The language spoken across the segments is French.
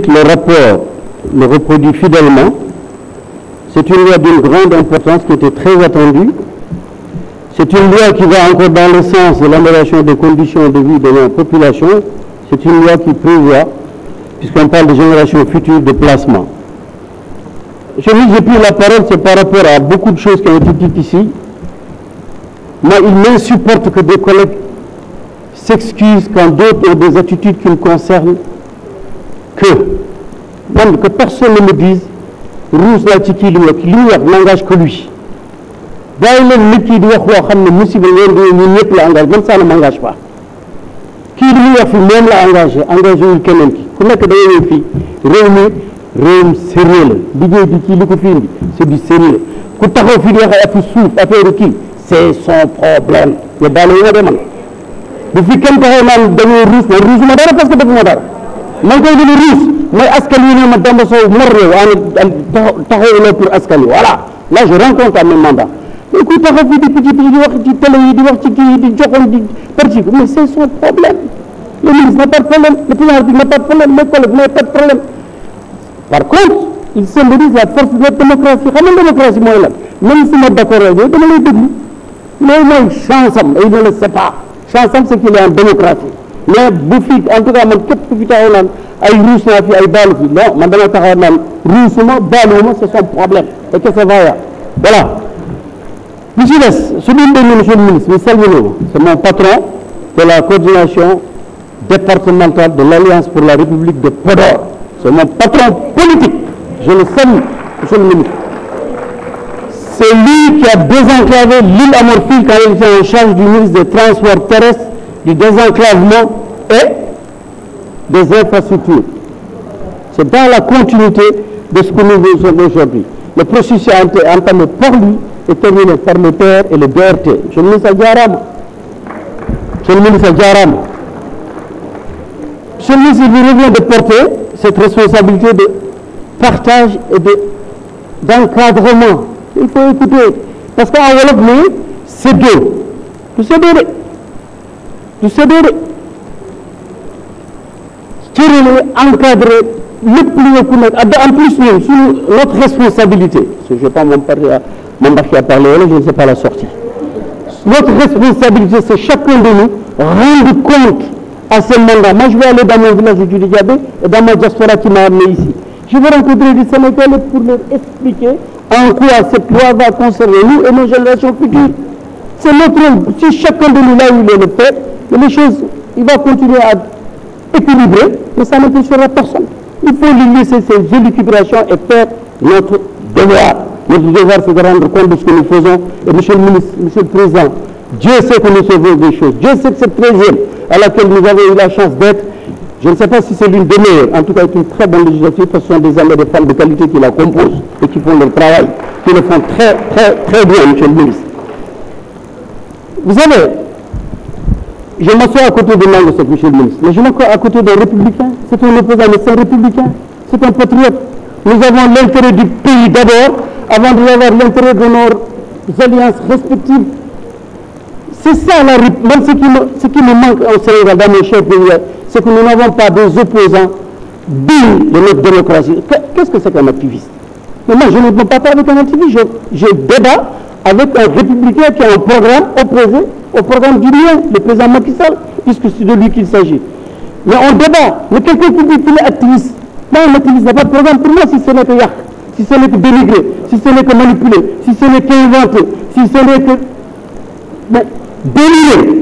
Le rapport le reproduit fidèlement. C'est une loi d'une grande importance qui était très attendue. C'est une loi qui va encore dans le sens de l'amélioration des conditions de vie de nos populations. C'est une loi qui prévoit, puisqu'on parle de générations futures, de placement. J'ai pris la parole, c'est par rapport à beaucoup de choses qui ont été dites ici. Moi, il m'insupporte que des collègues s'excusent quand d'autres ont des attitudes qui me concernent, que personne ne me dise ruus laa ci kii li mu wax n'engage que lui. bàyyi leen nit ki di wax loo xam ne musiba ngeen di ñun ñëpp la engagé, man ça ne m'engage pas. kii li muy wax fi moom la engagé wul keneen ki ku nekk da ngay ñëw fii réew mi réewum sérieux la liggéey bi kii li ko fi indi c'est du sérieux ku taxaw fii di wax affaire suuf affaire kii c'est son problème nga baal nga de man bu fi kenn taxaw naan dañoo ruus man ruusuma dara parce que defuma dara man koy dina ruus mooy askan wi ne ma Demba Sow mor réew taxawuloo pour askan wi voilà là je rencontre à mes mandats mais ku taxaw fii di wax ci télé yi di wax ci kii yi di joxoon di parti mais c'est son problème. Le ministre n'a pas de problème, le président n'a pas de problème, mes collègues n'ont pas de problème. Par contre, il symbolise la force de notre démocratie. La démocratie, moi, là, même si je suis d'accord avec eux, je vais mais moi, chance, il ne le sait pas. Chance, c'est qu'il est en démocratie. Mais Bouffi, en tout cas, je suis non, c'est son problème. Et que ça va. Voilà. Monsieur le ministre, c'est mon patron de la coordination départemental de l'Alliance pour la République de Podor. C'est mon patron politique. Je le salue, monsieur le ministre. C'est lui qui a désenclavé l'île Amorphile quand il était en charge du ministre des Transports terrestres, du désenclavement et des infrastructures. C'est dans la continuité de ce que nous faisons aujourd'hui. Le processus a été entamé par lui et terminé par le TER et le BRT. Monsieur le ministre Diarama. Monsieur le ministre Diarama. Monsieur le ministre, il vous revient de porter cette responsabilité de partage et d'encadrement. Il faut écouter. Parce qu'en Wolof, c'est deux. Tout c'est deux. Tout c'est deux. Tirer, encadrer, le plus connaître. En plus, nous, sous notre responsabilité, je ne vais pas m'embarquer à parler, je ne sais pas la sortie. Notre responsabilité, c'est chacun de nous rendre compte à ce mandat. Moi, je vais aller dans mon village de Djoudidiabé et dans ma diaspora qui m'a amené ici. Je vais rencontrer des Sénégalais pour leur expliquer en quoi cette loi va concerner nous et nos générations futures. C'est notre rôle. Si chacun de nous, là où il est le fait, les choses, il va continuer à équilibrer, mais ça n'empêchera personne. Il faut lui laisser ces élucubrations et faire notre devoir. Notre devoir, c'est de rendre compte de ce que nous faisons. Et monsieur le ministre, monsieur le président, Dieu sait que nous sauvons des choses. Dieu sait que cette 13e à laquelle nous avons eu la chance d'être, je ne sais pas si c'est l'une des meilleures, en tout cas c'est une très bonne législature, parce que ce sont des hommes et des femmes de qualité qui la composent et qui font leur travail, qui le font très, très, très bien, monsieur le ministre. Vous savez, je m'assois à côté de Mangosek, monsieur le ministre, mais je m'assois à côté d'un républicain. C'est un opposant, mais c'est un républicain, c'est un patriote. Nous avons l'intérêt du pays d'abord, avant d'avoir l'intérêt de nos alliances respectives. C'est ça la même ce qui me manque au Sénégal, dans mes chefs pays, c'est que nous n'avons pas des opposants dignes de notre démocratie. Qu'est-ce que c'est qu'un activiste? Mais moi, je ne me bats pas avec un activiste, je débat avec un républicain qui a un programme opposé au programme du mien, le président Macky Sall, puisque c'est de lui qu'il s'agit. Mais on débat. Mais quelqu'un qui dit qu'il est activiste, moi, un activiste n'a pas de programme pour moi si ce n'est que yak, si ce n'est que dénigrer, si ce n'est que manipuler, si ce n'est qu'inventer, si ce n'est que... Mais, délire.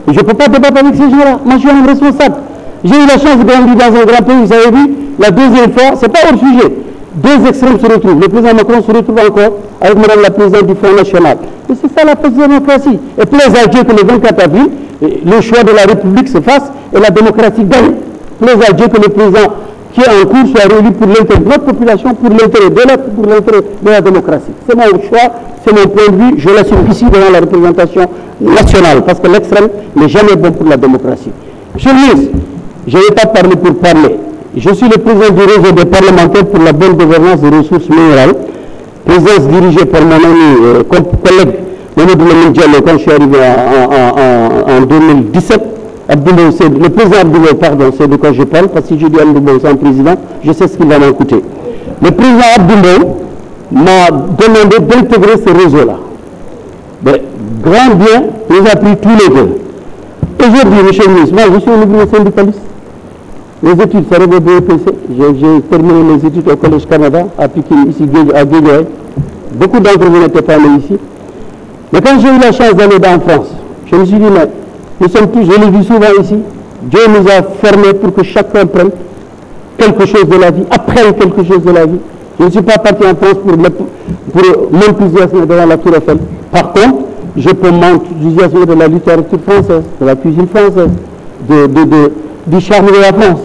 Je ne peux pas débattre avec ces gens-là. Moi, je suis un responsable. J'ai eu la chance de grandir dans un grand pays, vous avez vu, la deuxième fois, ce n'est pas hors sujet. Deux extrêmes se retrouvent. Le président Macron se retrouve encore avec madame la présidente du Front National. Et c'est ça la démocratie. Et plaise à Dieu que le 24 avril, le choix de la République se fasse et la démocratie gagne. Plaise à Dieu que le président qui est en cours soit réélu pour l'intérêt de notre population, pour l'intérêt de l'autre, pour l'intérêt de la démocratie. C'est mon choix, c'est mon point de vue. Je l'assume ici devant la représentation nationale, parce que l'extrême n'est jamais bon pour la démocratie. Monsieur le ministre, je ne vais pas parler pour parler. Je suis le président du réseau des parlementaires pour la bonne gouvernance des ressources minérales, présidence dirigée par mon ami collègue Mamadou Lamine Diallo quand je suis arrivé en 2017 le président Abdoulaye, pardon, c'est de quoi je parle, parce que si je dis Abdoulaye sans président, je sais ce qu'il va m'en coûter. Le président Abdoulaye m'a demandé d'intégrer ce réseau-là. Mais grand bien, nous a pris tous les deux. Aujourd'hui, monsieur le ministre, moi je suis un ouvrier syndicaliste. Les études, ça relève de l'EPC. J'ai terminé mes études au Collège Canada, à Pikine, ici à Guédiawaye. Beaucoup d'entre vous n'étaient pas nés ici. Mais quand j'ai eu la chance d'aller en France, je me suis dit, mais nous sommes tous, je l'ai vu souvent ici, Dieu nous a formés pour que chacun prenne quelque chose de la vie, apprenne quelque chose de la vie. Je ne suis pas parti en France pour m'enthousiasmer devant la Tour Eiffel. Par contre, je peux m'enthousiasmer de la littérature française, de la cuisine française, du charme de la France.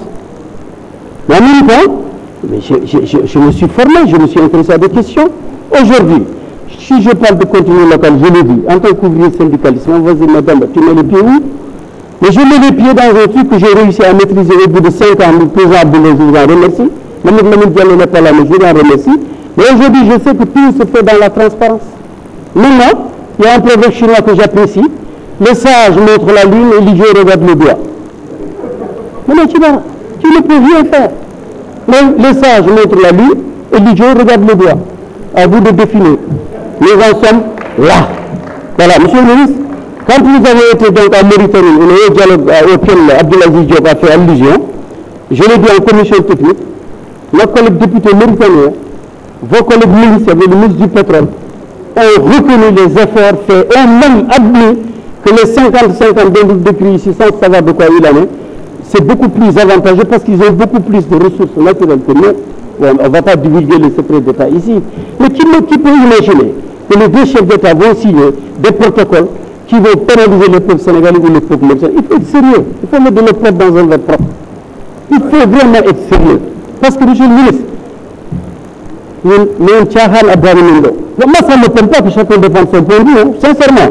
Mais en même temps, je me suis formé, je me suis intéressé à des questions. Aujourd'hui, si je parle de contenu local, je le dis, en tant qu'ouvrier syndicaliste, on va dire, madame, tu mets les pieds où? Mais je mets les pieds dans un truc que j'ai réussi à maîtriser au bout de 5 ans. Le président Abdoulaye, je vous en remercie. Mme Diallo n'est pas là, mais je vous en remercie. Mais aujourd'hui, je sais que tout se fait dans la transparence. Maintenant, il y a un proverbe chinois que j'apprécie. Le sage montre la lune et l'idiot regarde le doigt. Maintenant, tu ne peux rien faire. Mais le sage montre la lune et l'idiot regarde le doigt. À vous de définir. Nous en sommes là. Voilà, monsieur le ministre, quand vous avez été donc à Mauritanie, le dialogue auquel Abdoulaziz Diop a fait allusion, je l'ai dit en commission technique, nos collègues députés mauritaniens, vos collègues ministres, le ministre du pétrole, ont reconnu les efforts faits et ont même admis que les 50-50 dont nous décrit ici, sans savoir de quoi il en est, c'est beaucoup plus avantageux parce qu'ils ont beaucoup plus de ressources naturelles que nous. Bon, on ne va pas divulguer les secrets d'État ici. Mais qui peut imaginer que les deux chefs d'État vont signer des protocoles qui vont pénaliser le peuple sénégalais ou le peuple mauricien? Il faut être sérieux. Il faut mettre de l'eau propre dans un verre propre. Il faut vraiment être sérieux. Parce que, monsieur le ministre, moi, ça ne me peine pas que chacun défende son point de vue, hein, sincèrement.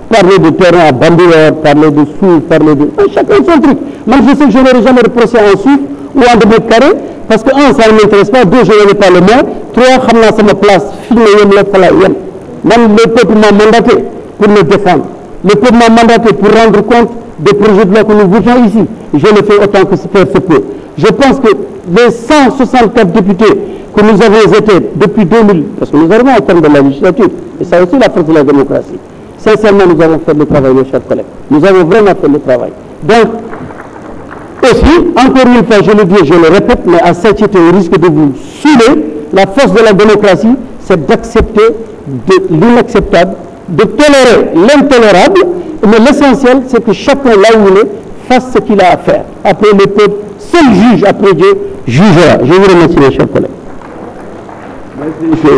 Parler de terrain à Bandouer, parler de Souf, parler de... Chacun son truc. Moi, je sais que je n'aurais jamais reproché en Souf ou en 2 mètres carrés, parce que, un, ça ne m'intéresse pas, deux, je n'avais pas le maire, trois, je n'ai ma place, le peuple m'a mandaté pour le défendre. Le peuple m'a mandaté pour rendre compte des projets de loi que nous votons ici. Je le fais autant que faire se peut. Je pense que les 164 députés que nous avons été depuis 2000, parce que nous arrivons au terme de la législature, et ça aussi la force de la démocratie. Sincèrement, nous avons fait le travail, mes chers collègues. Nous avons vraiment fait le travail. Donc, aussi, encore une fois, je le dis et je le répète, mais à satiété au risque de vous saouler, la force de la démocratie, c'est d'accepter l'inacceptable, de tolérer l'intolérable, mais l'essentiel, c'est que chacun, là où il est, fasse ce qu'il a à faire. Après le peuple, seul juge, après Dieu, jugera. Je vous remercie, mes chers collègues. Merci,